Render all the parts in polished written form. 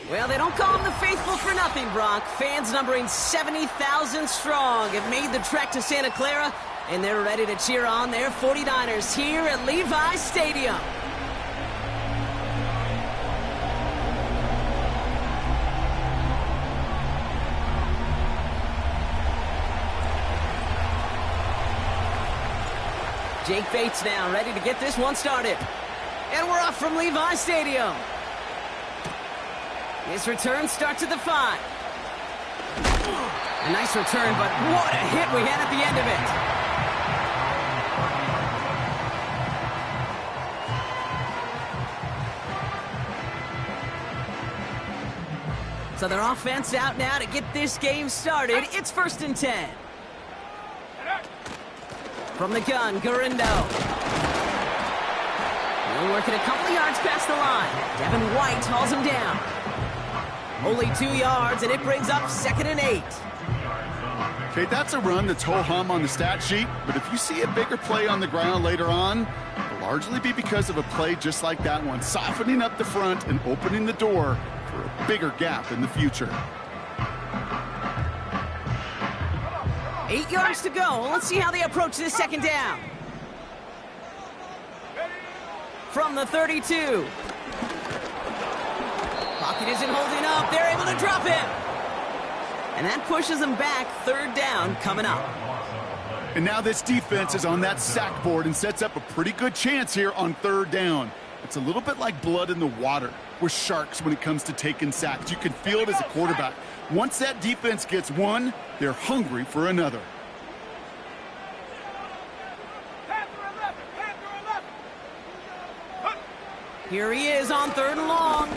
Well, they don't call them the faithful for nothing, Brock. Fans numbering 70,000 strong have made the trek to Santa Clara, and they're ready to cheer on their 49ers here at Levi's Stadium. Jake Bates now ready to get this one started. And we're off from Levi's Stadium. His return starts at the 5. A nice return, but what a hit we had at the end of it. So their offense out now to get this game started. It's 1st and 10. From the gun, Garindo. He'll work it a couple of yards past the line. Devin White hauls him down. Only 2 yards, and it brings up 2nd and 8. Okay, that's a run that's ho-hum on the stat sheet, but if you see a bigger play on the ground later on, it'll largely be because of a play just like that one, softening up the front and opening the door for a bigger gap in the future. 8 yards to go. Let's see how they approach this 2nd down. From the 32. Pocket isn't holding up. They're able to drop him. And that pushes them back. 3rd down coming up. And now this defense is on that sack board and sets up a pretty good chance here on 3rd down. It's a little bit like blood in the water with sharks when it comes to taking sacks. You can feel it as a quarterback. Once that defense gets one, they're hungry for another. Here he is on 3rd and long.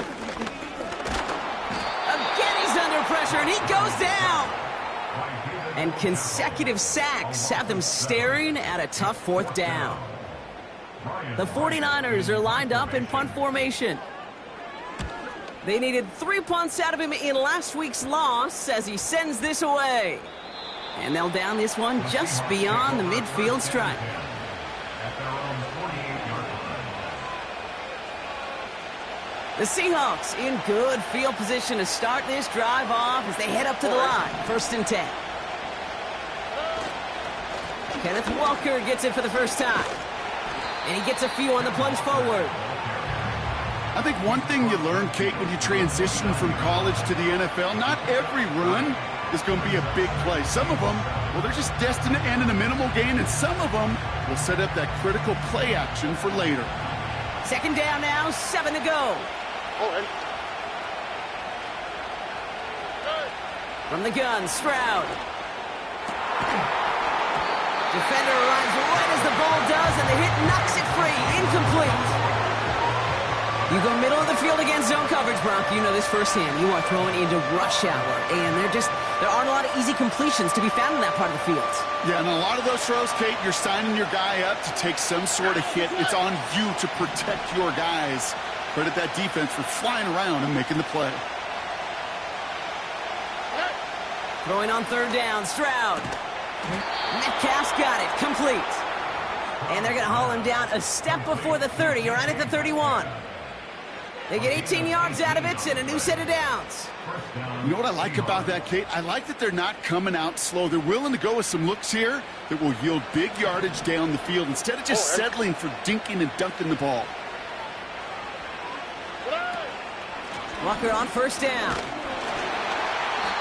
Again, he's under pressure, and he goes down. And consecutive sacks have them staring at a tough 4th down. The 49ers are lined up in punt formation. They needed 3 punts out of him in last week's loss as he sends this away. And they'll down this one just beyond the midfield stripe. The Seahawks in good field position to start this drive off as they head up to the line. 1st and 10. Kenneth Walker gets it for the first time. And he gets a few on the plunge forward. I think one thing you learn, Kate, when you transition from college to the NFL, not every run is going to be a big play. Some of them, well, they're just destined to end in a minimal gain, and some of them will set up that critical play action for later. 2nd down now, 7 to go. From the gun, Stroud. Defender arrives right as the ball does, and the hit knocks it free. Incomplete. You go middle of the field against zone coverage, Brock. You know this firsthand. You are throwing into rush hour, and there aren't a lot of easy completions to be found in that part of the field. Yeah, and a lot of those throws, Kate, you're signing your guy up to take some sort of hit. It's on you to protect your guys. Credit that defense for flying around and making the play. Throwing on 3rd down, Stroud. Metcalf's got it, complete. And they're going to haul him down a step before the 30, right at the 31. They get 18 yards out of it and a new set of downs. You know what I like about that, Kate? I like that they're not coming out slow. They're willing to go with some looks here that will yield big yardage down the field instead of just settling for dinking and dunking the ball. Walker on 1st down.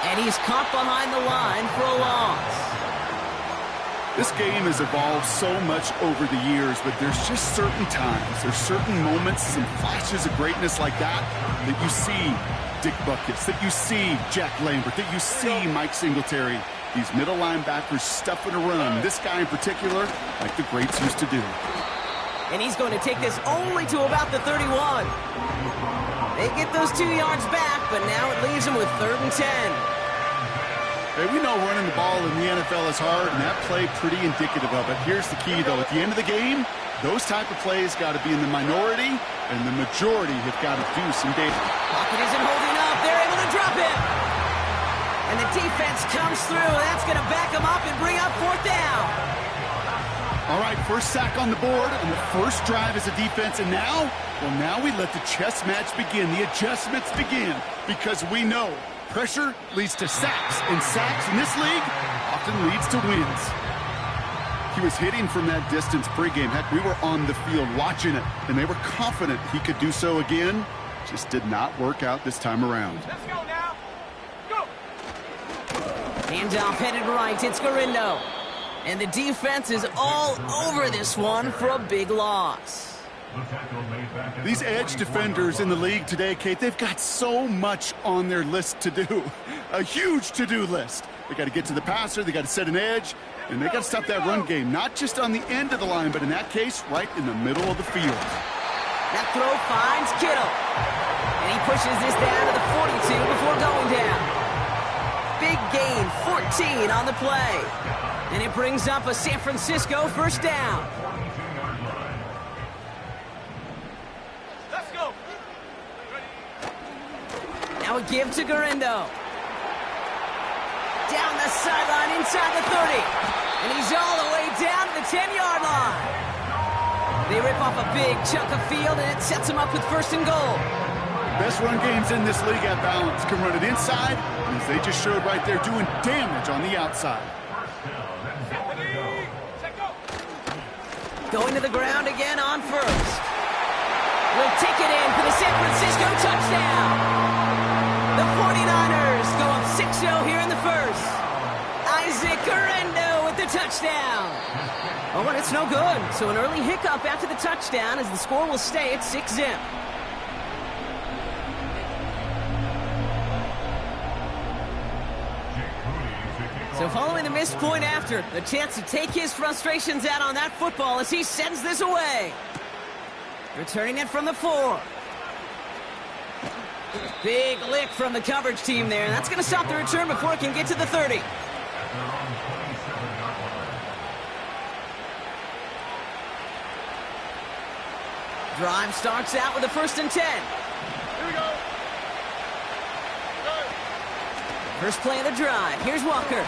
And he's caught behind the line for a loss. This game has evolved so much over the years, but there's just certain times, there's certain moments, some flashes of greatness like that you see Dick Butkus, that you see Jack Lambert, that you see Mike Singletary. These middle linebackers stuffing a run. This guy in particular, like the greats used to do. And he's going to take this only to about the 31. They get those 2 yards back, but now it leaves them with 3rd and 10. Hey, we know running the ball in the NFL is hard, and that play pretty indicative of it. Here's the key, though. At the end of the game, those type of plays got to be in the minority, and the majority have got to do some damage. Pocket isn't holding up. They're able to drop it. And the defense comes through. That's going to back them up and bring up 4th down. All right, first sack on the board on the first drive as a defense, and now, well, now we let the chess match begin, the adjustments begin, because we know pressure leads to sacks, and sacks in this league often leads to wins. He was hitting from that distance pregame. Heck, we were on the field watching it, and they were confident he could do so again. Just did not work out this time around. Let's go now. Go. Handoff headed right. It's Garindo. And the defense is all over this one for a big loss. These edge defenders in the league today, Kate, they've got so much on their list to do. A huge to-do list. They got to get to the passer, they got to set an edge, and they got to stop that run game, not just on the end of the line, but in that case, right in the middle of the field. That throw finds Kittle. And he pushes this down to the 42 before going down. Big gain, 14 on the play. And it brings up a San Francisco first down. Let's go. Now a give to Garindo. Down the sideline inside the 30. And he's all the way down to the 10-yard line. They rip off a big chunk of field, and it sets them up with first and goal. Best run games in this league at balance. Can run it inside, as they just showed right there, doing damage on the outside. Going to the ground again on first. Will take it in for the San Francisco touchdown. The 49ers go up 6-0 here in the first. Isaac Garindo with the touchdown. Oh, and it's no good. So an early hiccup after the touchdown as the score will stay at 6-0. So following the missed point after, the chance to take his frustrations out on that football as he sends this away. Returning it from the 4. Big lick from the coverage team there, and that's going to stop the return before it can get to the 30. Drive starts out with a 1st and 10. Here we go. First play of the drive. Here's Walker.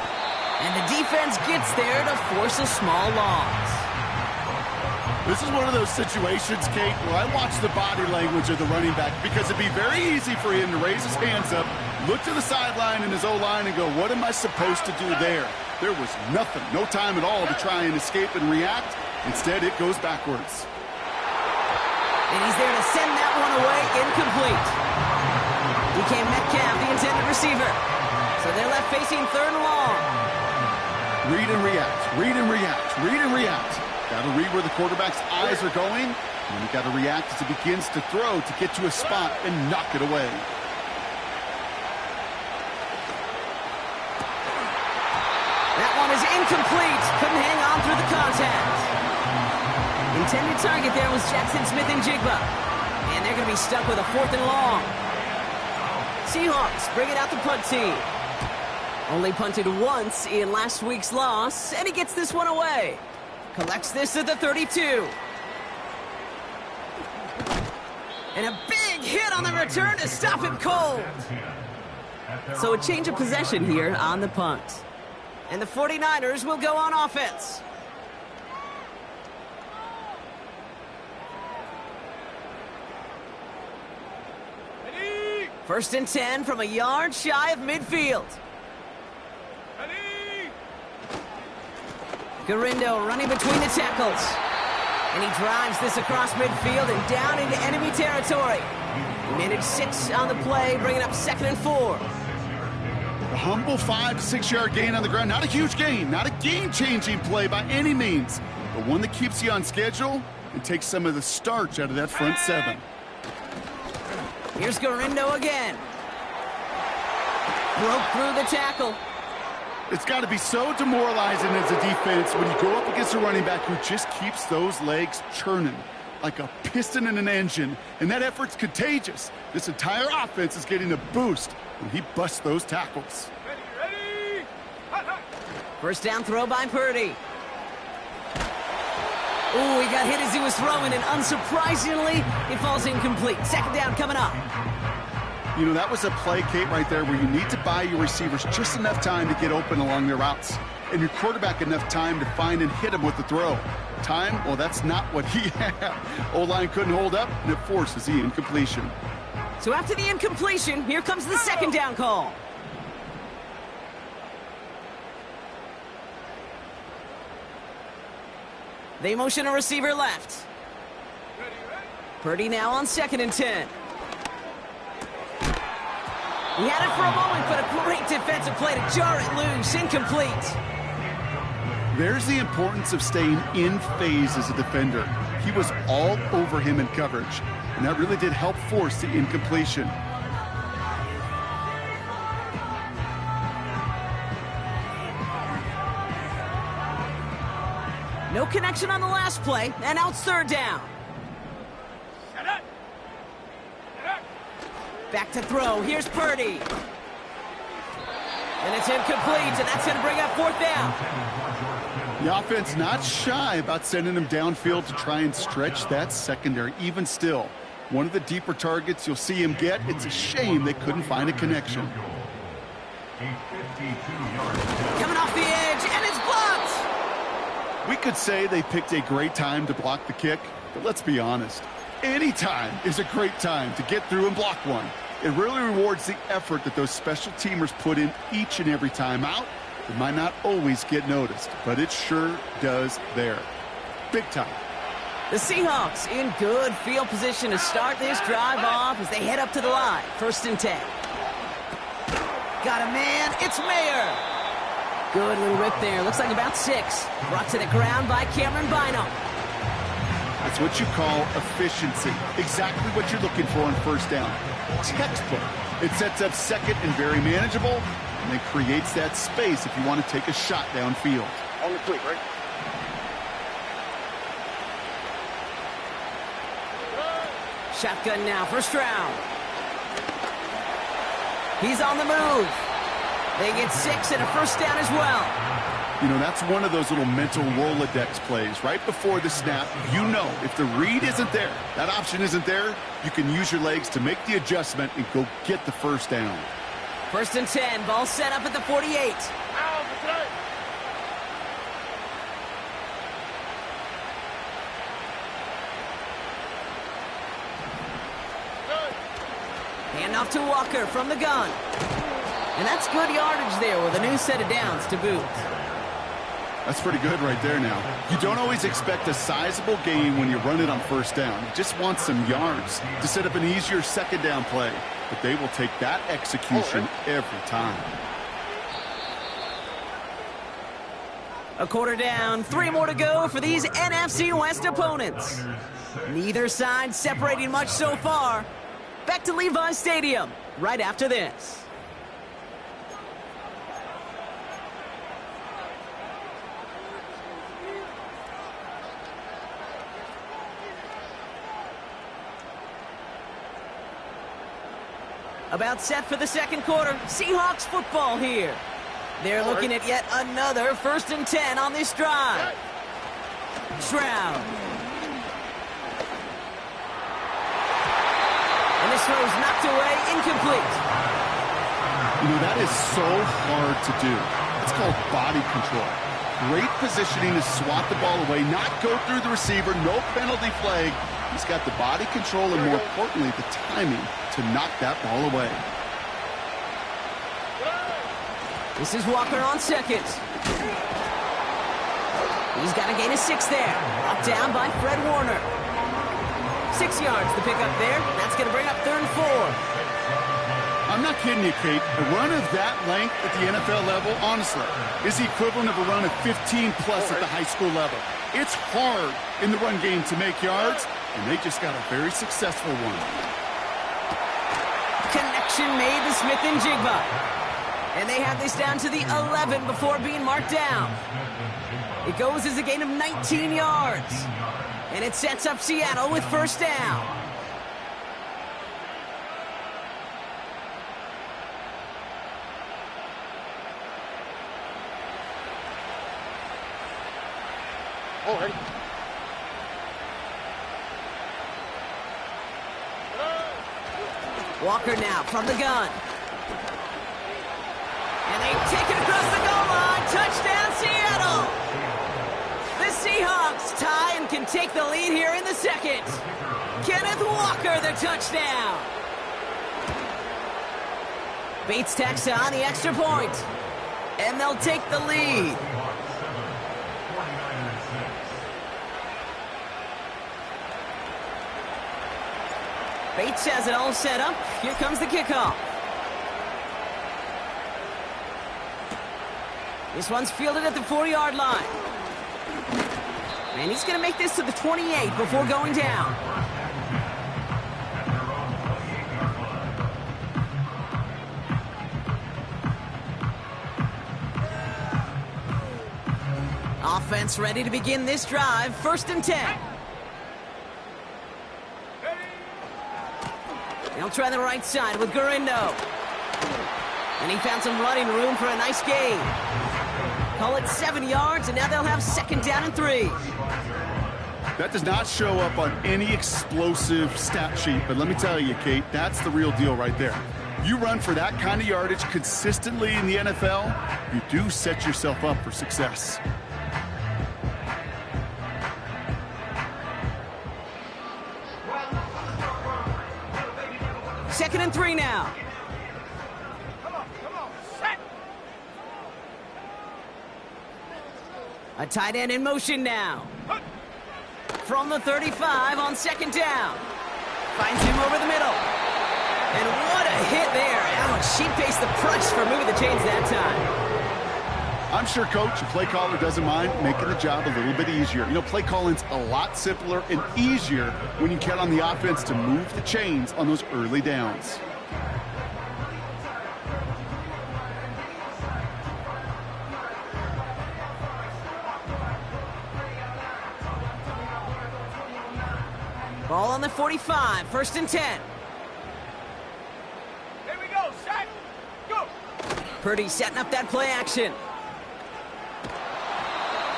And the defense gets there to force a small loss. This is one of those situations, Kate, where I watch the body language of the running back because it'd be very easy for him to raise his hands up, look to the sideline in his O-line and go, what am I supposed to do there? There was nothing, no time at all to try and escape and react. Instead, it goes backwards. And he's there to send that one away, incomplete. DK Metcalf, the intended receiver. So they're left facing 3rd and long. Read and react, read and react, read and react. Got to read where the quarterback's eyes are going, and you got to react as he begins to throw to get to a spot and knock it away. That one is incomplete. Couldn't hang on through the contact. Intended target there was Jackson Smith and Jigba. And they're going to be stuck with a 4th and long. Seahawks bring it out the punt team. Only punted once in last week's loss, and he gets this one away. Collects this at the 32. And a big hit on the return to stop him cold. So a change of possession here on the punt. And the 49ers will go on offense. Ready. 1st and 10 from a yard shy of midfield. Ready. Garindo running between the tackles. And he drives this across midfield and down into enemy territory. Minute 6 on the play, bringing up 2nd and 4. A humble 5 to 6 yard gain on the ground. Not a huge gain, not a game-changing play by any means, but one that keeps you on schedule and takes some of the starch out of that front 7. Here's Garindo again. Broke through the tackle. It's got to be so demoralizing as a defense when you go up against a running back who just keeps those legs churning like a piston in an engine, and that effort's contagious. This entire offense is getting a boost when he busts those tackles. Ready. Hot, hot. First down throw by Purdy. Ooh, he got hit as he was throwing, and unsurprisingly, it falls incomplete. 2nd down coming up. You know, that was a play, Kate, right there where you need to buy your receivers just enough time to get open along their routes. and your quarterback enough time to find and hit him with the throw. Time, well, that's not what he had. O-line couldn't hold up, and it forces the incompletion. So after the incompletion, here comes the second down call. They motion a receiver left. Purdy now on 2nd and 10. He had it for a moment, but a great defensive play to jar it loose. Incomplete. There's the importance of staying in phase as a defender. He was all over him in coverage, and that really did help force the incompletion. No connection on the last play, and now it's 3rd down. Back to throw. Here's Purdy. And it's incomplete, and that's going to bring up 4th down. The offense not shy about sending him downfield to try and stretch that secondary. Even still, one of the deeper targets you'll see him get. It's a shame they couldn't find a connection. Coming off the edge, and it's blocked. We could say they picked a great time to block the kick, but let's be honest. Any time is a great time to get through and block one. It really rewards the effort that those special teamers put in each and every time out. It might not always get noticed, but it sure does there. Big time. The Seahawks in good field position to start this drive off as they head up to the line. 1st and 10. Got a man. It's Mayer. Good little rip there. Looks like about 6. Brought to the ground by Cameron Bynum. That's what you call efficiency. Exactly what you're looking for on 1st down. Textbook. It sets up 2nd and very manageable, and then creates that space if you want to take a shot downfield. On the quick, right? Shotgun now, 1st round. He's on the move. They get 6 and a 1st down as well. You know, that's one of those little mental Rolodex plays. Right before the snap, you know if the read isn't there, that option isn't there, you can use your legs to make the adjustment and go get the 1st down. 1st and 10, ball set up at the 48. Hand off to Walker from the gun. And that's good yardage there with a new set of downs to boot. That's pretty good right there now. You don't always expect a sizable gain when you run it on 1st down. You just want some yards to set up an easier 2nd down play. But they will take that execution every time. A quarter down, 3 more to go for these NFC West opponents. Neither side separating much so far. Back to Levi Stadium right after this. About set for the 2nd quarter. Seahawks football here. They're looking at yet another 1st and 10 on this drive. Stroud. And this throw's knocked away, incomplete. You know, that is so hard to do. It's called body control. Great positioning to swat the ball away, not go through the receiver, no penalty flag. He's got the body control and, more importantly, the timing to knock that ball away. This is Walker on 2nd. He's got a gain of 6 there. Brought down by Fred Warner. 6 yards to pick up there. That's going to bring up 3rd and 4. I'm not kidding you, Kate. A run of that length at the NFL level, honestly, is the equivalent of a run of 15-plus at the high school level. It's hard in the run game to make yards, and they just got a very successful one. Connection made to Smith and Jigba. And they have this down to the 11 before being marked down. It goes as a gain of 19 yards. And it sets up Seattle with 1st down. Oh, ready. Walker now from the gun. And they take it across the goal line. Touchdown, Seattle. and take the lead here in the second. Kenneth Walker, the touchdown. Bates tacks on the extra point, and they'll take the lead. Bates has it all set up. Here comes the kickoff. This one's fielded at the 4-yard line. And he's going to make this to the 28 before going down. Offense ready to begin this drive. 1st and 10. They'll try the right side with Gurindo. And he found some running room for a nice gain. Call it 7 yards, and now they'll have 2nd down and 3. That does not show up on any explosive stat sheet, but let me tell you, Kate, that's the real deal right there. You run for that kind of yardage consistently in the NFL, you do set yourself up for success. Second and 3 now. A tight end in motion now. From the 35 on 2nd down. Finds him over the middle. And what a hit there. Ouch, she faced the price for moving the chains that time. I'm sure coach and play caller doesn't mind making the job a little bit easier. You know, play calling's a lot simpler and easier when you count on the offense to move the chains on those early downs. Ball on the 45, 1st and 10. Here we go, set, go. Purdy setting up that play action.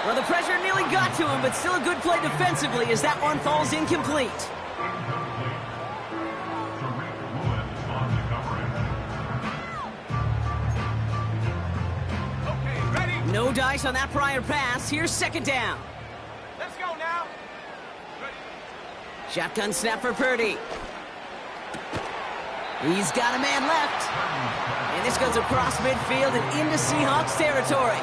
Well, the pressure nearly got to him, but still a good play defensively as that one falls incomplete. Okay, ready? No dice on that prior pass. Here's 2nd down. Let's go now. Shotgun snap for Purdy. He's got a man left. And this goes across midfield and into Seahawks territory.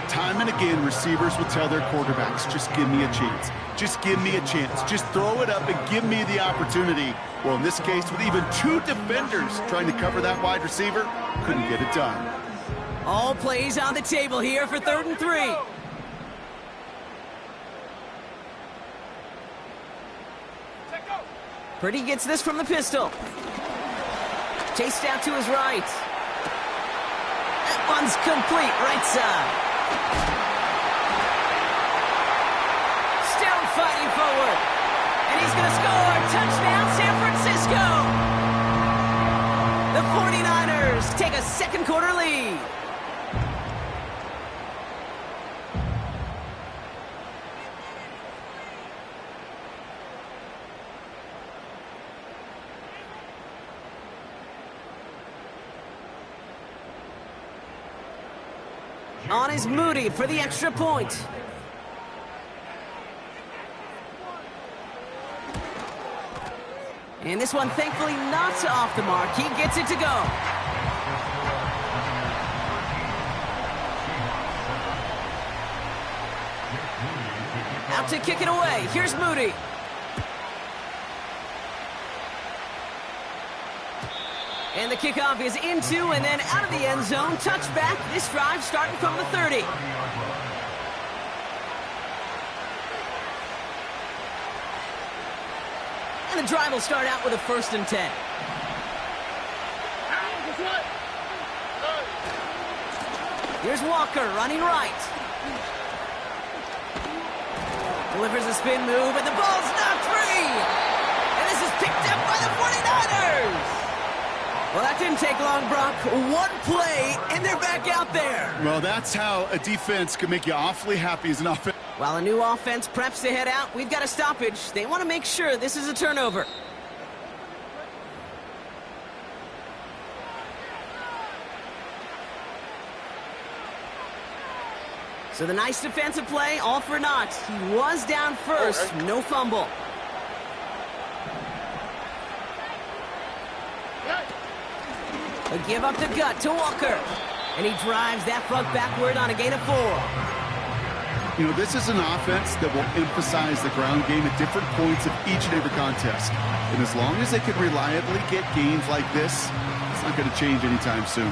Time and again, receivers will tell their quarterbacks, just give me a chance. Just give me a chance. Just throw it up and give me the opportunity. Well, in this case, with even 2 defenders trying to cover that wide receiver, couldn't get it done. All plays on the table here for 3rd and 3. Purdy gets this from the pistol. Chased out to his right. That one's complete, right side. Still fighting forward. And he's going to score. Touchdown, San Francisco. The 49ers take a 2nd quarter lead. On is Moody for the extra point. And this one thankfully not off the mark. He gets it to go. Out to kick it away. Here's Moody. And the kickoff is into and then out of the end zone. Touchback. This drive starting from the 30. And the drive will start out with a 1st and 10. Here's Walker running right. Delivers a spin move, and the ball's knocked free. And this is picked up by the 49ers. Well, that didn't take long, Brock. One play, and they're back out there. Well, that's how a defense can make you awfully happy as an offense. While a new offense preps to head out, we've got a stoppage. They want to make sure this is a turnover. So the nice defensive play, all for naught. He was down first, no fumble. A give up the gut to Walker. And he drives that front backward on a gain of 4. You know, this is an offense that will emphasize the ground game at different points of each and every contest. And as long as they can reliably get gains like this, it's not going to change anytime soon.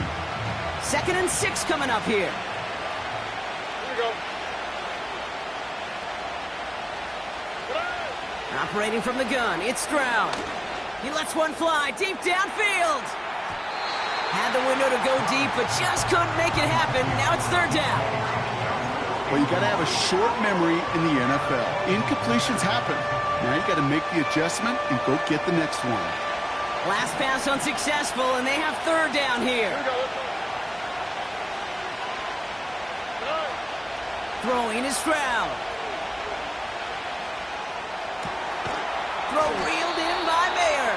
2nd and 6 coming up here. Here we go. Operating from the gun, it's Stroud. He lets one fly deep downfield. Had the window to go deep, but just couldn't make it happen. Now it's 3rd down. Well, you got to have a short memory in the NFL. Incompletions happen. Now you got to make the adjustment and go get the next one. Last pass unsuccessful, and they have 3rd down here. Throwing is Stroud. Throw reeled in by Mayer.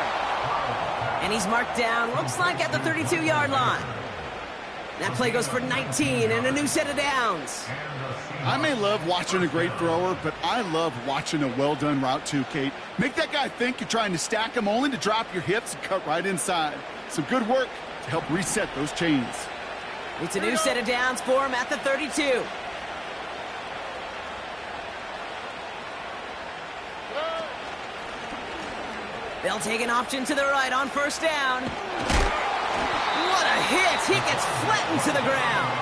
And he's marked down, looks like at the 32-yard line. That play goes for 19 and a new set of downs. I may love watching a great thrower, but I love watching a well-done route too, Kate. Make that guy think you're trying to stack him only to drop your hips and cut right inside. Some good work to help reset those chains. It's a new set of downs for him at the 32. They'll take an option to the right on 1st down. What a hit! He gets flattened to the ground.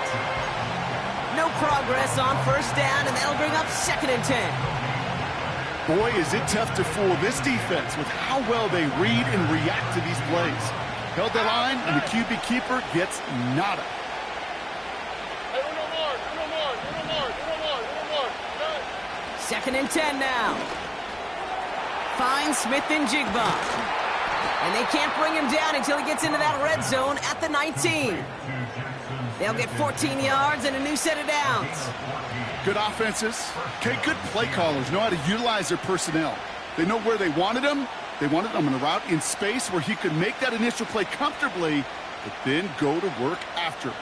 No progress on 1st down, and that'll bring up 2nd and 10. Boy, is it tough to fool this defense with how well they read and react to these plays. Held the line, and the QB keeper gets nada. Hey, no more. 2nd and 10 now. Finds Smith and Jigba. And they can't bring him down until he gets into that red zone at the 19. They'll get 14 yards and a new set of downs. Good offenses. Okay, good play callers know how to utilize their personnel. They know where they wanted him. They wanted him on a route in space where he could make that initial play comfortably, but then go to work after.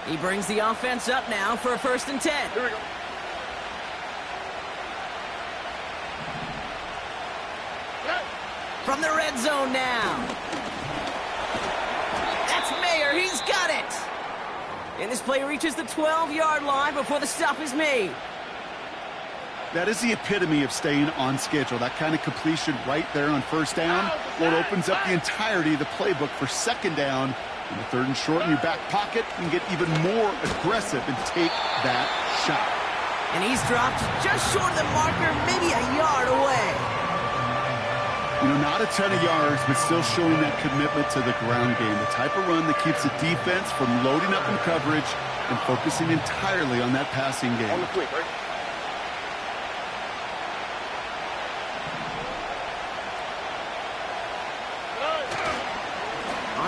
He brings the offense up now for a 1st and 10. Here we go. From the red zone now. That's Mayer. He's got it. And this play reaches the 12-yard line before the stop is made. That is the epitome of staying on schedule. That kind of completion right there on 1st down. Well, it opens up the entirety of the playbook for 2nd down. And the 3rd and short in your back pocket, you can get even more aggressive and take that shot. And he's dropped just short of the marker, maybe a yard away. You know, not a ton of yards, but still showing that commitment to the ground game. The type of run that keeps the defense from loading up in coverage and focusing entirely on that passing game. On the quick, right?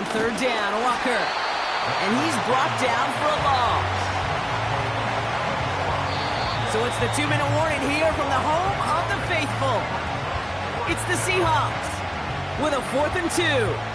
On 3rd down, Walker. And he's brought down for a loss. So it's the 2-minute warning here from the home of the faithful. It's the Seahawks with a 4th and 2.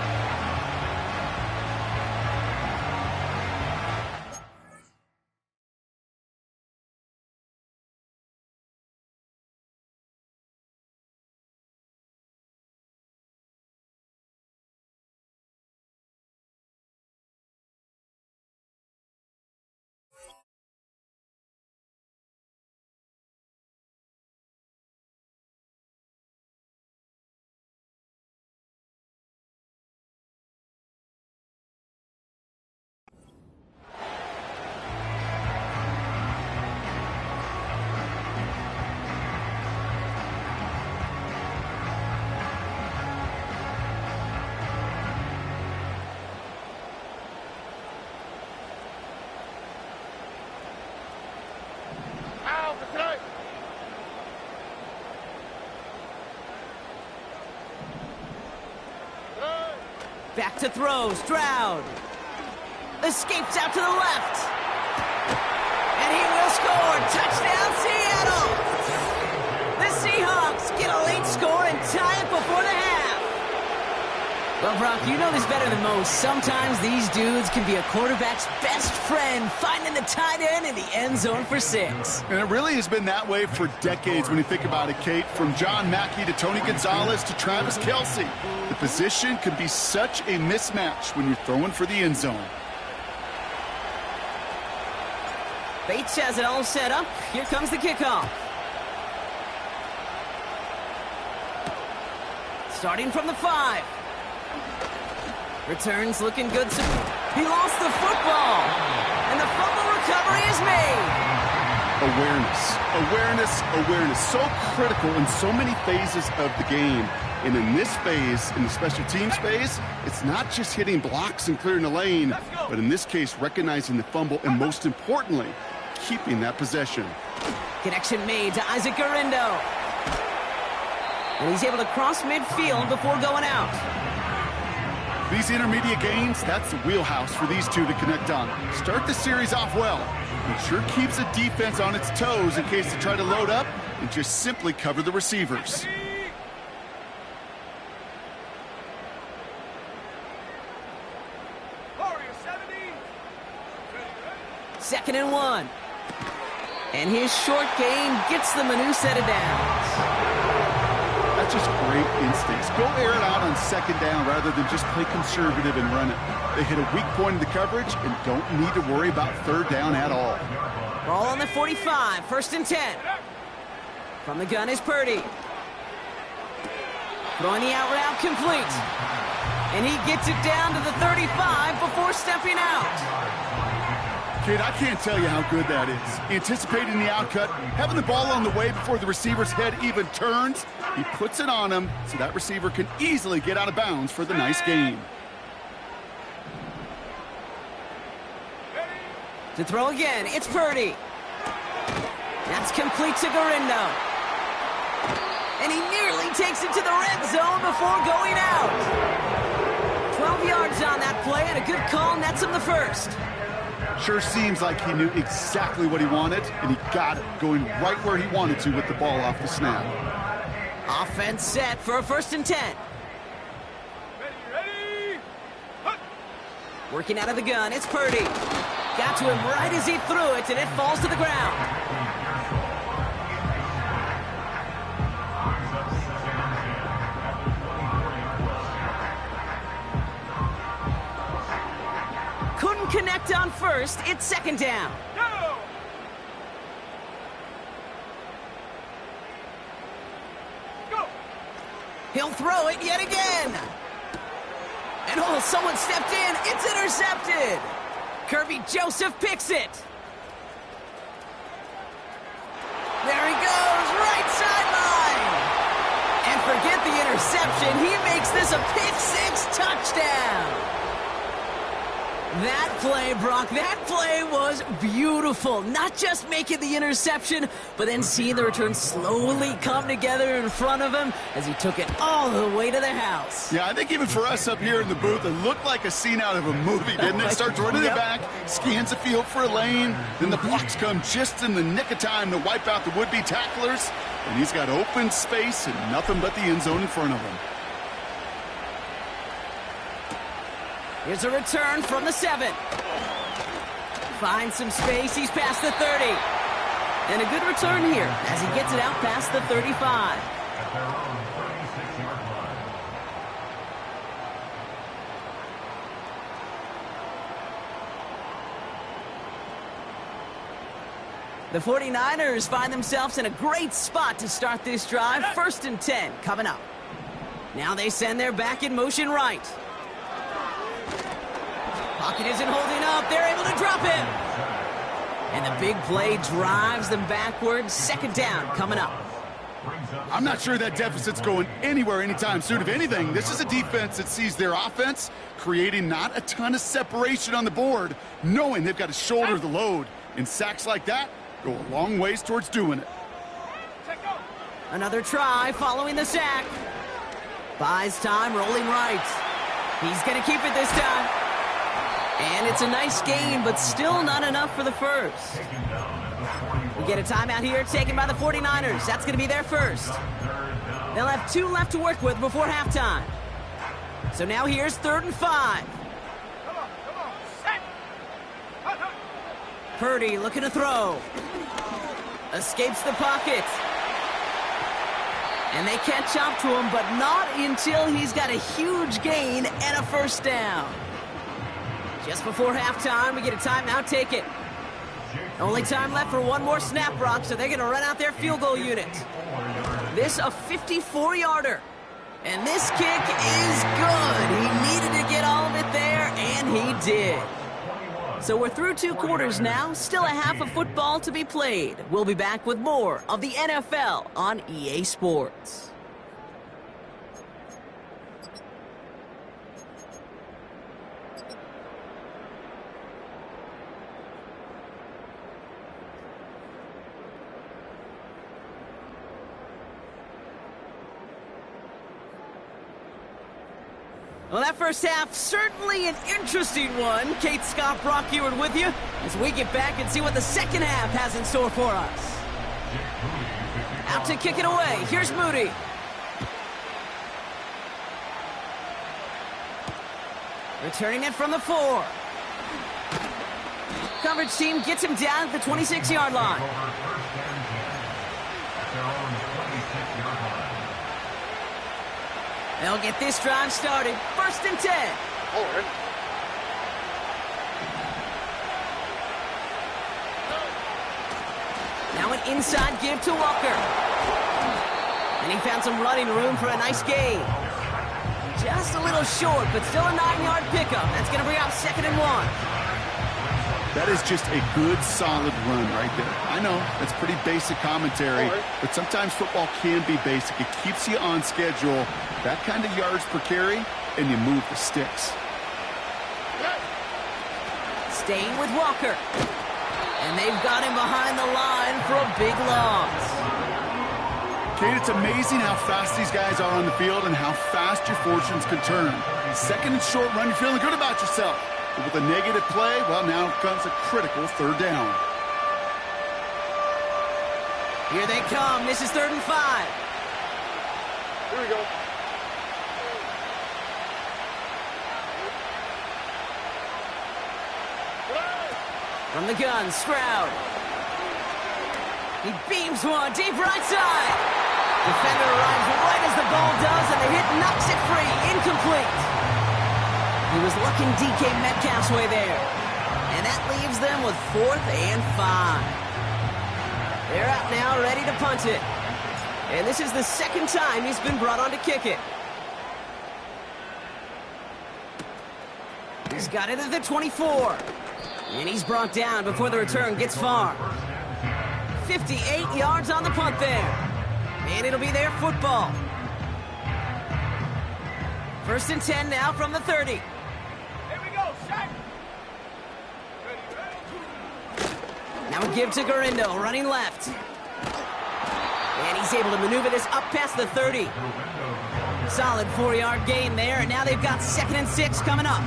Back to throw, Stroud. Escapes out to the left. And he will score. Touchdown, Seattle. The Seahawks get a late score and tie it before the half. Well, Brock, you know this better than most. Sometimes these dudes can be a quarterback's best friend, finding the tight end in the end zone for 6. And it really has been that way for decades when you think about it, Kate. From John Mackey to Tony Gonzalez to Travis Kelce. The position can be such a mismatch when you're throwing for the end zone. Bates has it all set up. Here comes the kickoff. Starting from the 5. Returns looking good. He lost the football. And the fumble recovery is made. Awareness. So critical in so many phases of the game. And in this phase, in the special teams phase, it's not just hitting blocks and clearing the lane, but in this case, recognizing the fumble and most importantly, keeping that possession. Connection made to Isaac Garindo. And he's able to cross midfield before going out. These intermediate gains, that's the wheelhouse for these two to connect on. Start the series off well. It sure keeps the defense on its toes in case they try to load up and just simply cover the receivers. Second and 1. And his short gain gets them a new set of downs. That's just great instincts. Go air it out on second down rather than just play conservative and run it. They hit a weak point in the coverage and don't need to worry about third down at all. Ball on the 45, 1st and 10. From the gun is Purdy. Throwing the out route complete. And he gets it down to the 35 before stepping out. Kid, I can't tell you how good that is. Anticipating the outcut, having the ball on the way before the receiver's head even turns, he puts it on him so that receiver can easily get out of bounds for the nice gain. To throw again, it's Purdy. That's complete to Garindo. And he nearly takes it to the red zone before going out. 12 yards on that play, and a good call nets him the first. Sure seems like he knew exactly what he wanted, and he got it, going right where he wanted to with the ball off the snap. Offense set for a 1st and 10. Ready. Working out of the gun, it's Purdy. Got to him right as he threw it, and it falls to the ground. Couldn't connect on first. It's second down. Go! Go! He'll throw it yet again. And oh, someone stepped in. It's intercepted. Kirby Joseph picks it. There he goes, right sideline. And forget the interception. He makes this a pick-6 touchdown. That play, Brock, that play was beautiful. Not just making the interception, but then seeing the return slowly come together in front of him as he took it all the way to the house. Yeah, I think even for us up here in the booth, it looked like a scene out of a movie, didn't it? Starts running it back, scans the field for a lane, then the blocks come just in the nick of time to wipe out the would-be tacklers, and he's got open space and nothing but the end zone in front of him. Here's a return from the 7. Finds some space. He's past the 30. And a good return here as he gets it out past the 35. The 49ers find themselves in a great spot to start this drive. 1st and 10 coming up. Now they send their back in motion right. Pocket isn't holding up. They're able to drop him. And the big play drives them backwards. 2nd down coming up. I'm not sure that deficit's going anywhere anytime soon. If anything, this is a defense that sees their offense creating not a ton of separation on the board, knowing they've got to shoulder the load. And sacks like that go a long ways towards doing it. Another try following the sack. Buys time, rolling right. He's going to keep it this time. And it's a nice gain, but still not enough for the first. We get a timeout here taken by the 49ers. That's going to be their first. They'll have 2 left to work with before halftime. So now here's 3rd and 5. Come on, set. Hut, hut. Purdy looking to throw. Escapes the pocket. And they catch up to him, but not until he's got a huge gain and a 1st down. Just before halftime, we get a timeout. Take it. Only time left for one more snap, Brock, so they're going to run out their field goal unit. This a 54-yarder. And this kick is good. He needed to get all of it there, and he did. So we're through 2 quarters now. Still a half of football to be played. We'll be back with more of the NFL on EA Sports. Well, that first half, certainly an interesting one. Kate, Scott, Brock Eward with you as we get back and see what the second half has in store for us. Out to kick it away. Here's Moody. Returning it from the 4. Coverage team gets him down at the 26-yard line. They'll get this drive started. 1st and 10. Forward. Now an inside give to Walker. And he found some running room for a nice gain. Just a little short, but still a 9-yard pickup. That's going to bring up 2nd and 1. That is just a good, solid run right there. I know, that's pretty basic commentary, but sometimes football can be basic. It keeps you on schedule, that kind of yards per carry, and you move the sticks. Staying with Walker. And they've got him behind the line for a big loss. Kate, it's amazing how fast these guys are on the field and how fast your fortunes can turn. 2nd and short run, you're feeling good about yourself. But with a negative play, well, now comes a critical 3rd down. Here they come. This is 3rd and 5. Here we go. From the gun, Stroud. He beams one deep right side. Defender arrives right as the ball does, and the hit knocks it free. Incomplete. He was looking DK Metcalf's way there. And that leaves them with 4th and 5. They're out now, ready to punt it. And this is the 2nd time he's been brought on to kick it. He's got it at the 24. And he's brought down before the return gets far. 58 yards on the punt there. And it'll be their football. 1st and 10 now from the 30. Here we go, set. Now a give to Garindo, running left. And he's able to maneuver this up past the 30. Solid 4-yard gain there, and now they've got 2nd and 6 coming up.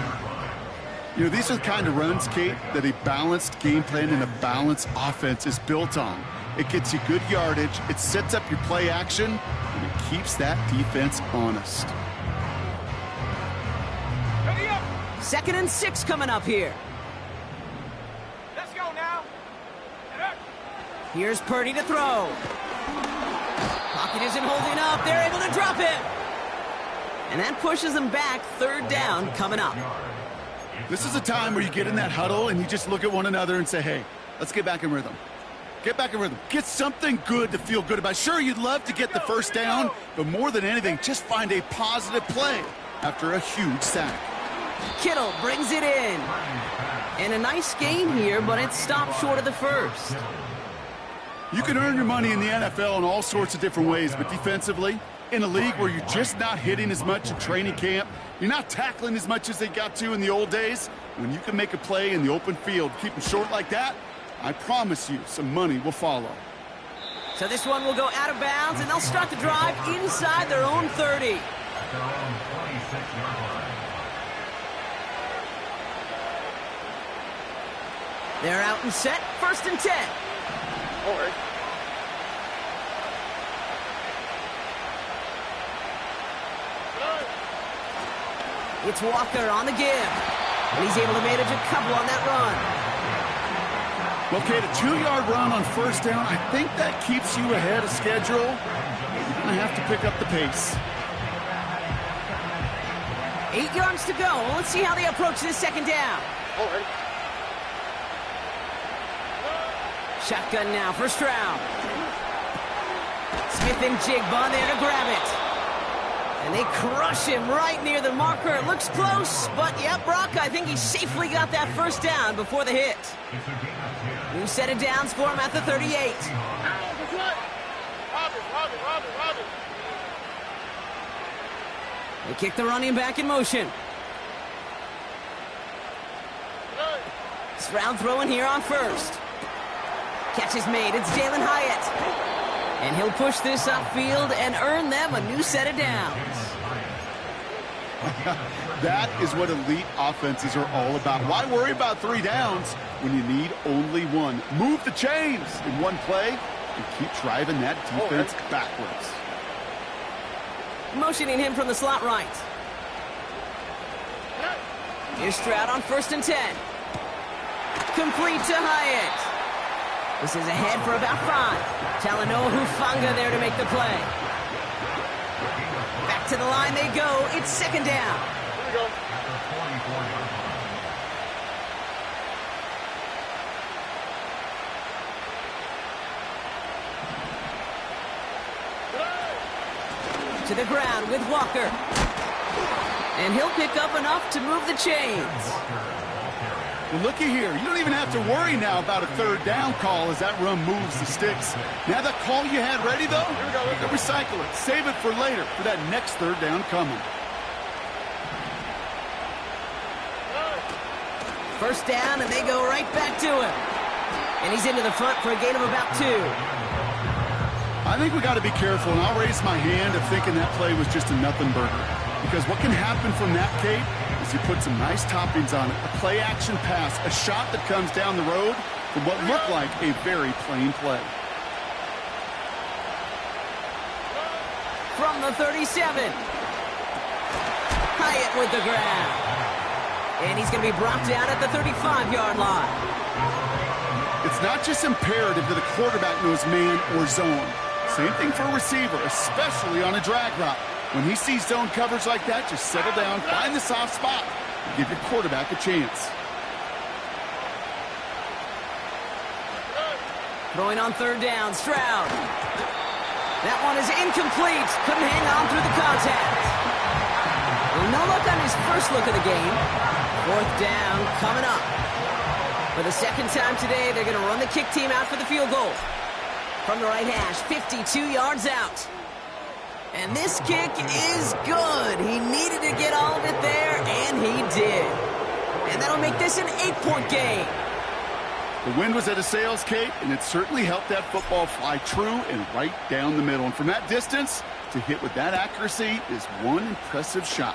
You know, these are the kind of runs, Kate, that a balanced game plan and a balanced offense is built on. It gets you good yardage, it sets up your play action, and it keeps that defense honest. Ready up. 2nd and 6 coming up here. Let's go now. Here's Purdy to throw. Pocket isn't holding up. They're able to drop it. And that pushes them back. 3rd down coming up. This is a time where you get in that huddle and you just look at one another and say, hey, let's get back in rhythm. Get back in rhythm. Get something good to feel good about. Sure, you'd love to get the 1st down, but more than anything, just find a positive play after a huge sack. Kittle brings it in. And a nice gain here, but it stopped short of the 1st. You can earn your money in the NFL in all sorts of different ways, but defensively, in a league where you're just not hitting as much in training camp, you're not tackling as much as they got to in the old days, when you can make a play in the open field, keep them short like that, I promise you some money will follow. So this one will go out of bounds, and they'll start the drive inside their own 30. They're out and set. 1st and 10. Forward. It's Walker on the give. And he's able to manage a couple on that run. Well, Kate, a 2-yard run on first down, I think that keeps you ahead of schedule. You're going to have to pick up the pace. 8 yards to go. Let's see how they approach this second down. Shotgun now for Stroud. Smith and Jigba there to grab it. And they crush him right near the marker. It looks close, but yep, Brock, I think he safely got that first down before the hit. New set of downs for him at the 38. They kick the running back in motion. Stroud throwing here on first. Catch is made. It's Jalen Hyatt. And he'll push this upfield and earn them a new set of downs. That is what elite offenses are all about. Why worry about 3 downs when you need only one? Move the chains in one play and keep driving that defense backwards. Motioning him from the slot right. Here's Stroud on 1st and 10. Complete to Hyatt. This is ahead for about 5. Talanoa Hufanga there to make the play. Back to the line they go. It's second down. Here we go. To the ground with Walker. And he'll pick up enough to move the chains. Well, looky here. You don't even have to worry now about a 3rd down call as that run moves the sticks. Now that call you had ready, though, you can recycle it. Save it for later for that next 3rd down coming. First down, and they go right back to him. And he's into the front for a gain of about 2. I think we got to be careful, and I'll raise my hand of thinking that play was just a nothing burger. Because what can happen from that, Kate, is you put some nice toppings on it. A play-action pass, a shot that comes down the road from what looked like a very plain play. From the 37. Hyatt with the grab. And he's going to be brought down at the 35-yard line. It's not just imperative that a quarterback knows man or zone. Same thing for a receiver, especially on a drag route. When he sees zone coverage like that, just settle down, find the soft spot, and give your quarterback a chance. Throwing on 3rd down, Stroud. That one is incomplete. Couldn't hang on through the contact. Well, no look on his first look of the game. 4th down coming up. For the second time today, they're going to run the kick team out for the field goal. From the right hash, 52 yards out. And this kick is good. He needed to get all of it there, and he did. And that'll make this an 8-point game. The wind was at a sails, Kate, and it certainly helped that football fly true and right down the middle. And from that distance, to hit with that accuracy is one impressive shot.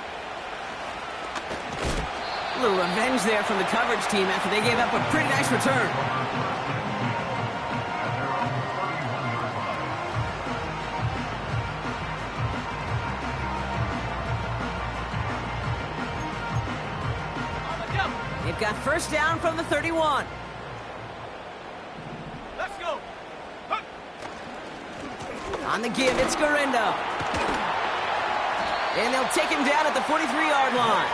A little revenge there from the coverage team after they gave up a pretty nice return. They've got first down from the 31. Let's go. On the give, it's Garindo. And they'll take him down at the 43-yard line.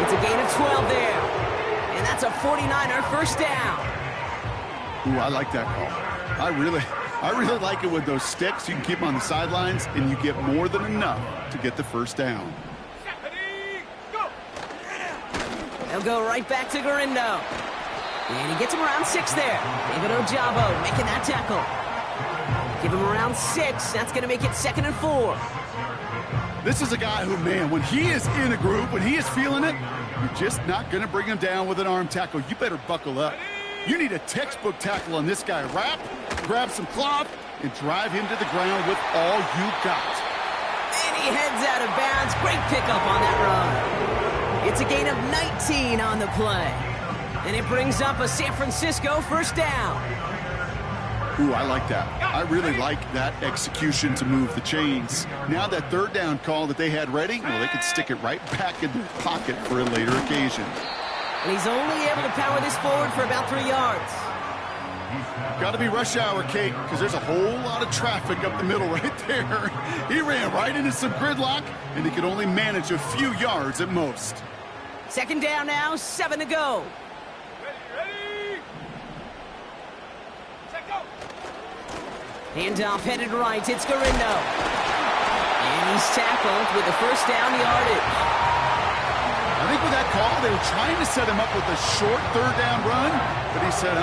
It's a gain of 12 there. And that's a 49er first down. Ooh, I like that call. I really like it with those sticks. You can keep them on the sidelines, and you get more than enough to get the first down. They'll go right back to Garindo. And he gets him around 6 there. David Ojabo making that tackle. Give him around 6. That's going to make it 2nd and 4. This is a guy who, man, when he is in a group, when he is feeling it, you're just not going to bring him down with an arm tackle. You better buckle up. You need a textbook tackle on this guy. Wrap, grab some cloth, and drive him to the ground with all you got. And he heads out of bounds. Great pickup on that run. It's a gain of 19 on the play. And it brings up a San Francisco first down. Ooh, I like that. I really like that execution to move the chains. Now that third down call that they had ready, well, they could stick it right back in their pocket for a later occasion. And he's only able to power this forward for about 3 yards. Got to be rush hour, Kate, because there's a whole lot of traffic up the middle right there. He ran right into some gridlock, and he could only manage a few yards at most. Second down now, 7 to go. Ready? Set, go. Handoff headed right, it's Garindo. And he's tackled with the first down yardage. I think with that call, they were trying to set him up with a short third down run, but he said,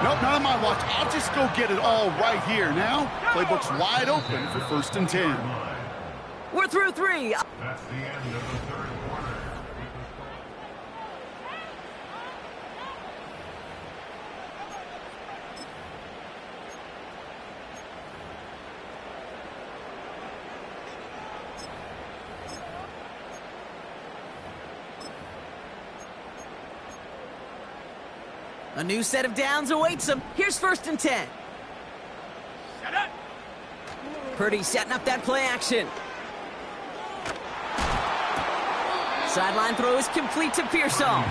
nope, not on my watch. I'll just go get it all right here. Now, playbook's wide open for 1st and 10. We're through 3. That's the end of the third quarter. A new set of downs awaits him. Here's 1st and 10. Set up. Purdy setting up that play action. Sideline throw is complete to Pearsall.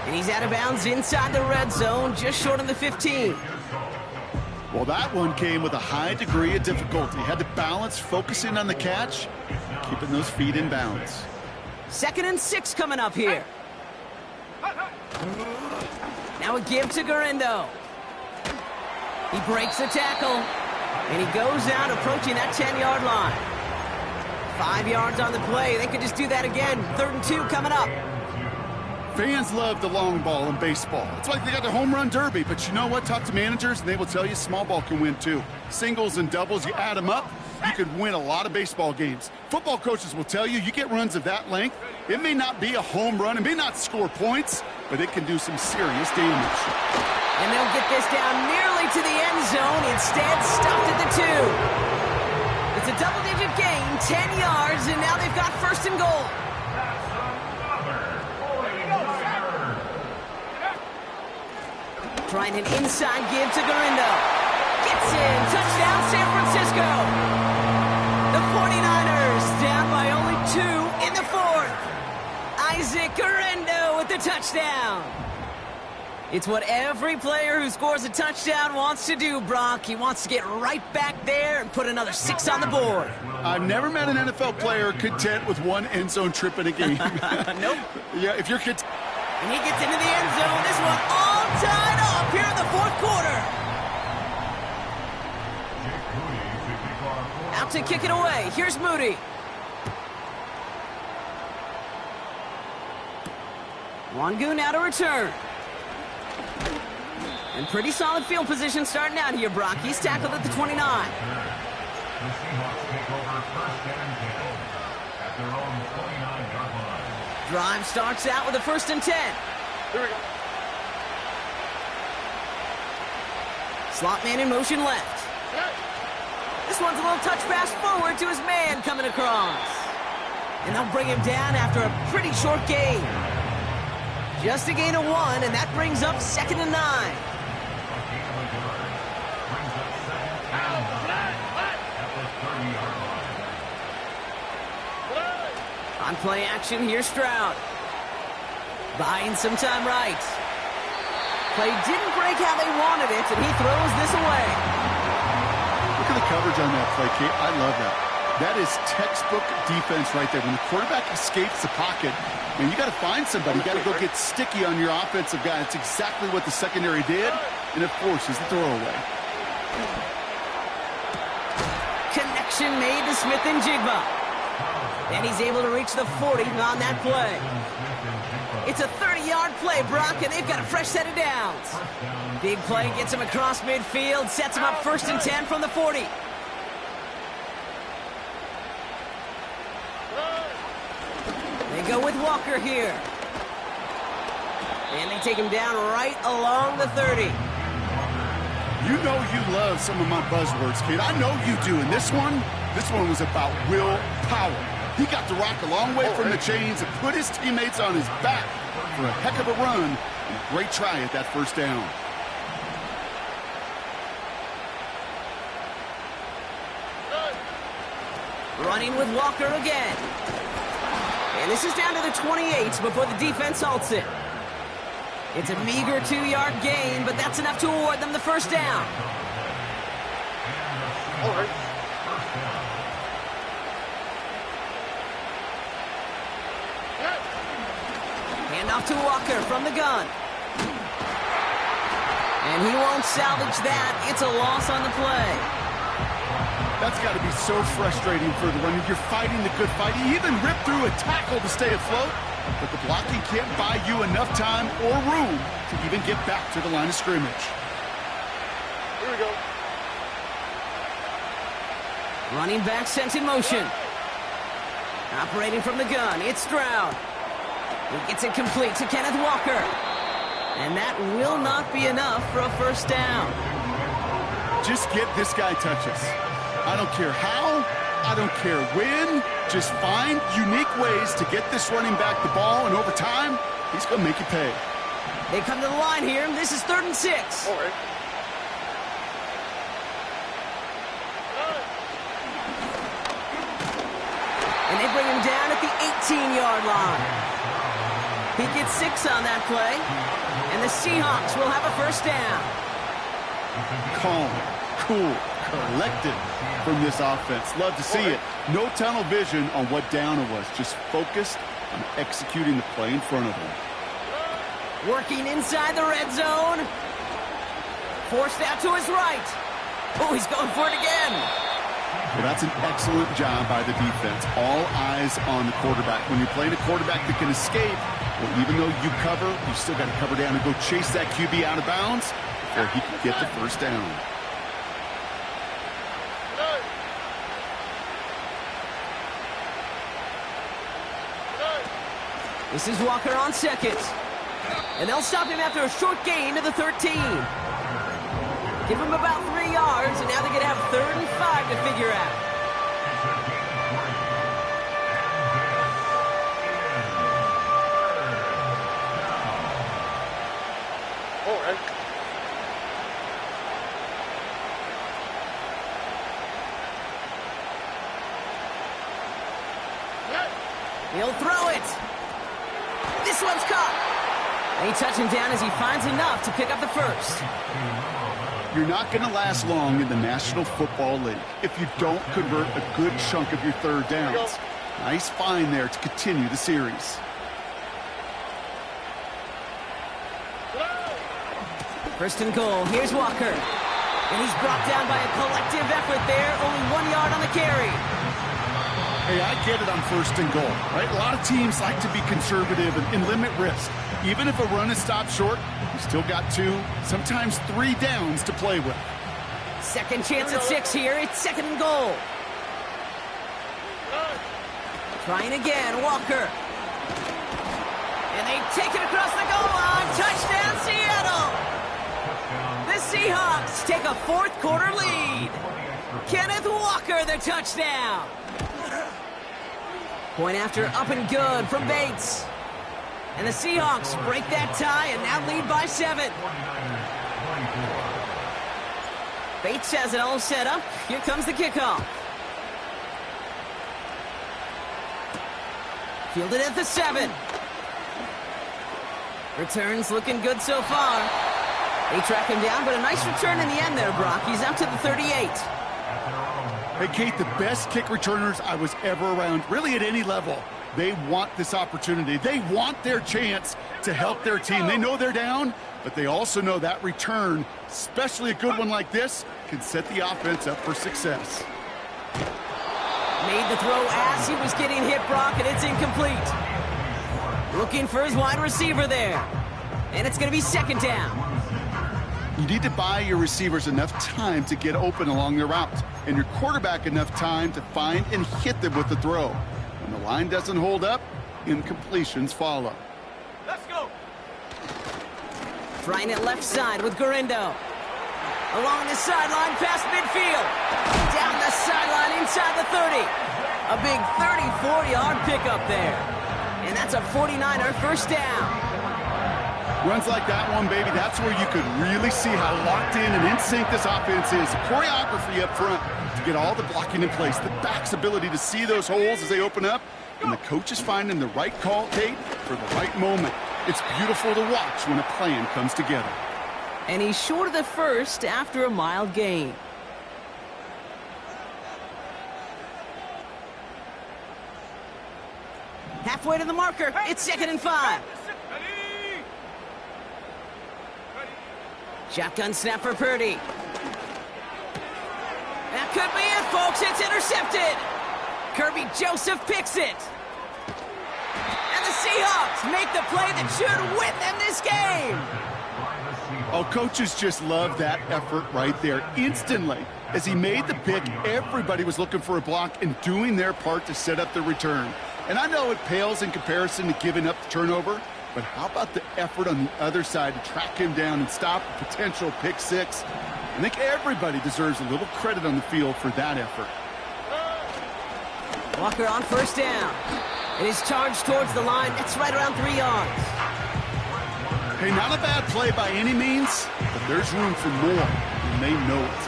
And he's out of bounds inside the red zone, just short of the 15. Well, that one came with a high degree of difficulty. Had to balance focusing on the catch, keeping those feet in bounds. 2nd and 6 coming up here. Now a give to Garindo. He breaks the tackle, and he goes out approaching that 10-yard line. 5 yards on the play. They could just do that again. 3rd and 2 coming up. Fans love the long ball in baseball. It's like they got the home run derby, but you know what? Talk to managers, and they will tell you small ball can win too. Singles and doubles, you add them up, you could win a lot of baseball games. Football coaches will tell you, you get runs of that length, it may not be a home run, it may not score points, but it can do some serious damage. And they'll get this down nearly to the end zone, instead stopped at the 2. It's a double-digit gain, 10 yards, and now they've got 1st and goal. Trying an inside give to Garindo. Gets in, touchdown San Francisco. The 49ers down by only 2 in the 4th. Isaac Garindo with the touchdown. It's what every player who scores a touchdown wants to do, Brock. He wants to get right back there and put another 6 on the board. I've never met an NFL player content with 1 end zone trip in a game. Nope. Yeah, if you're content. And he gets into the end zone. This one all tied up here in the 4th quarter. Out to kick it away. Here's Moody. Wangu now to return. And pretty solid field position starting out here, Brock. He's tackled at the 29. The Seahawks take over 1st and 10 at their own 29-yard line. Drive starts out with a 1st and 10. Here we go. Slot man in motion left. This one's a little touch pass forward to his man coming across. And they'll bring him down after a pretty short gain. Just a gain of 1, and that brings up 2nd and 9. On play action, here's Stroud. Buying some time right. Play didn't break how they wanted it, and he throws this away. Look at the coverage on that play, Kate. I love that. That is textbook defense right there. When the quarterback escapes the pocket, man, you got to find somebody. You got to go get sticky on your offensive guy. It's exactly what the secondary did, and it forces the throwaway. Connection made to Smith and Jigba. And he's able to reach the 40 on that play. It's a 30-yard play, Brock, and they've got a fresh set of downs. Big play gets him across midfield, sets him up 1st and 10 from the 40. They go with Walker here. And they take him down right along the 30. You know you love some of my buzzwords, kid. I know you do. And this one was about willpower. He got the rock a long way from the chains and put his teammates on his back for a heck of a run and a great try at that 1st down. Running with Walker again. And this is down to the 28 before the defense halts it. It's a meager 2-yard gain, but that's enough to award them the first down. All right. Hand off to Walker from the gun. And he won't salvage that. It's a loss on the play. That's got to be so frustrating for the runner. You're fighting the good fight. He even ripped through a tackle to stay afloat, but the blocking can't buy you enough time or room to even get back to the line of scrimmage. Here we go. Running back sent in motion. Operating from the gun, it's Stroud. He gets it complete to Kenneth Walker. And that will not be enough for a first down. Just get this guy touches. I don't care how, I don't care when. Just find unique ways to get this running back the ball, and over time, he's going to make you pay. They come to the line here. This is 3rd and 6. All right. And they bring him down at the 18-yard line. He gets 6 on that play. And the Seahawks will have a first down. Calm, cool, collected from this offense. Love to see it. No tunnel vision on what down it was. Just focused on executing the play in front of them. Working inside the red zone. Forced out to his right. Oh, he's going for it again. Well, that's an excellent job by the defense. All eyes on the quarterback. When you're playing a quarterback that can escape, well, even though you cover, you still got to cover down and go chase that QB out of bounds before he can get the first down. This is Walker on second. And they'll stop him after a short gain to the 13. Give him about 3 yards, and now they're going to have 3rd and 5 to figure out. All right. He'll throw it. This one's caught. They touch him down as he finds enough to pick up the first. You're not going to last long in the National Football League if you don't convert a good chunk of your 3rd downs. Nice find there to continue the series. First and goal. Here's Walker. And he's brought down by a collective effort there. Only 1 yard on the carry. Hey, I get it on 1st and goal, right? A lot of teams like to be conservative and limit risk. Even if a run is stopped short, you still got 2, sometimes 3 downs to play with. Second chance at 6 here. It's 2nd and goal. Trying again, Walker. And they take it across the goal line. Touchdown, Seattle. The Seahawks take a 4th quarter lead. Kenneth Walker, the touchdown. Point after up and good from Bates. And the Seahawks break that tie and now lead by 7. Bates has it all set up. Here comes the kickoff. Fielded at the 7. Returns looking good so far. They track him down, but a nice return in the end there, Brock. He's out to the 38. Hey, Kate, the best kick returners I was ever around, really at any level, they want this opportunity. They want their chance to help their team. They know they're down, but they also know that return, especially a good one like this, can set the offense up for success. Made the throw as he was getting hit, Brock, and it's incomplete. Looking for his wide receiver there. And it's going to be 2nd down. You need to buy your receivers enough time to get open along their route, and your quarterback enough time to find and hit them with the throw. When the line doesn't hold up, incompletions follow. Let's go. Trying it left side with Garindo. Along the sideline past midfield. Down the sideline inside the 30. A big 34-yard pickup there. And that's a 49er first down. Runs like that one, baby, that's where you could really see how locked in and in sync this offense is. The choreography up front to get all the blocking in place. The back's ability to see those holes as they open up. And the coach is finding the right call, Kate, for the right moment. It's beautiful to watch when a plan comes together. And he's short of the first after a mild gain. Halfway to the marker. It's 2nd and 5. Ready? Ready? Shotgun snap for Purdy. That could be it, folks. It's intercepted. Kirby Joseph picks it. And the Seahawks make the play that should win them this game. Oh, coaches just love that effort right there. Instantly, as he made the pick, everybody was looking for a block and doing their part to set up the return. And I know it pales in comparison to giving up the turnover, but how about the effort on the other side to track him down and stop a potential pick six? I think everybody deserves a little credit on the field for that effort. Walker on 1st down. It is charged towards the line. It's right around 3 yards. Hey, not a bad play by any means, but there's room for more, and they know it.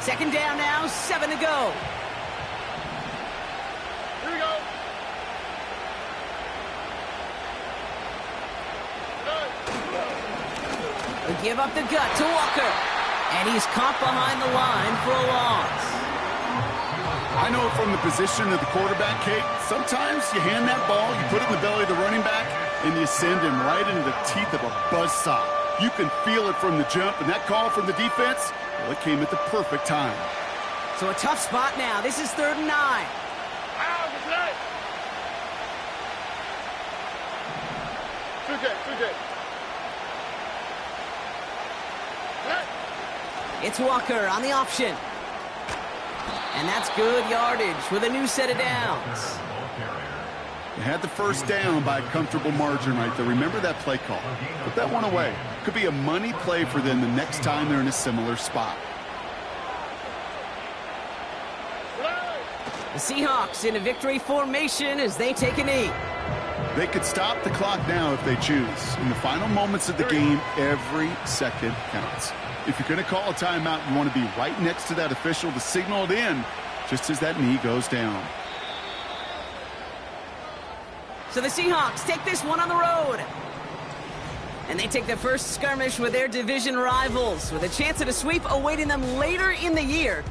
Second down now, 7 to go. Here we go. They give up the gut to Walker. And he's caught behind the line for a loss. I know from the position of the quarterback, Kate, sometimes you hand that ball, you put it in the belly of the running back, and you send him right into the teeth of a buzzsaw. You can feel it from the jump, and that call from the defense, well, it came at the perfect time. So a tough spot now. This is 3rd and 9. It's Walker on the option. And that's good yardage with a new set of downs. They had the 1st down by a comfortable margin right there. Remember that play call. Put that one away. Could be a money play for them the next time they're in a similar spot. The Seahawks in a victory formation as they take a knee. They could stop the clock now if they choose. In the final moments of the game, every second counts. If you're going to call a timeout, you want to be right next to that official to signal it in just as that knee goes down. So the Seahawks take this one on the road. And they take the first skirmish with their division rivals with a chance at a sweep awaiting them later in the year.